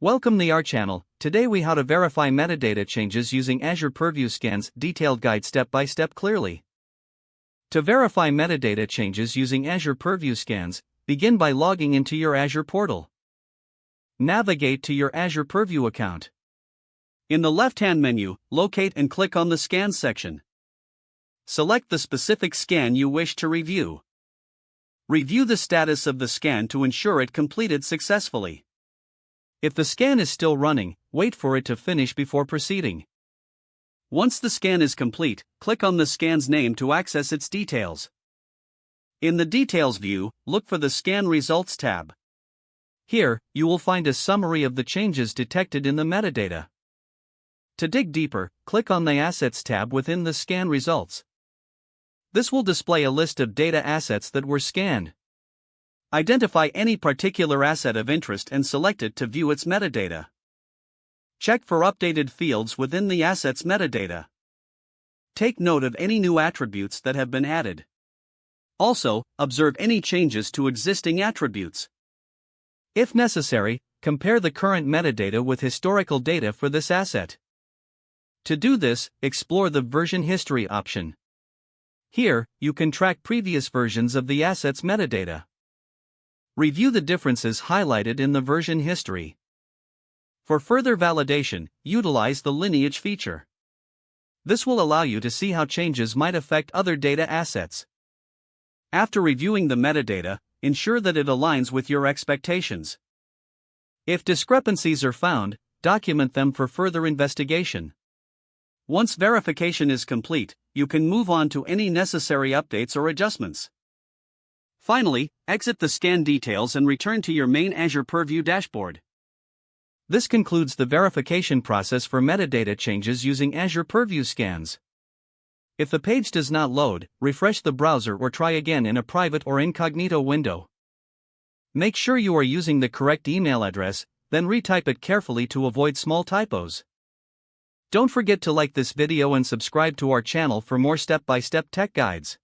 Welcome to our channel. Today we how to verify metadata changes using Azure Purview scans, detailed guide step by step clearly. To verify metadata changes using Azure Purview scans, begin by logging into your Azure portal. Navigate to your Azure Purview account. In the left-hand menu, locate and click on the Scans section. Select the specific scan you wish to review. Review the status of the scan to ensure it completed successfully. If the scan is still running, wait for it to finish before proceeding. Once the scan is complete, click on the scan's name to access its details. In the Details view, look for the Scan Results tab. Here, you will find a summary of the changes detected in the metadata. To dig deeper, click on the Assets tab within the Scan Results. This will display a list of data assets that were scanned. Identify any particular asset of interest and select it to view its metadata. Check for updated fields within the asset's metadata. Take note of any new attributes that have been added. Also, observe any changes to existing attributes. If necessary, compare the current metadata with historical data for this asset. To do this, explore the Version History option. Here, you can track previous versions of the asset's metadata. Review the differences highlighted in the version history. For further validation, utilize the lineage feature. This will allow you to see how changes might affect other data assets. After reviewing the metadata, ensure that it aligns with your expectations. If discrepancies are found, document them for further investigation. Once verification is complete, you can move on to any necessary updates or adjustments. Finally, exit the scan details and return to your main Azure Purview dashboard. This concludes the verification process for metadata changes using Azure Purview scans. If the page does not load, refresh the browser or try again in a private or incognito window. Make sure you are using the correct email address, then retype it carefully to avoid small typos. Don't forget to like this video and subscribe to our channel for more step-by-step tech guides.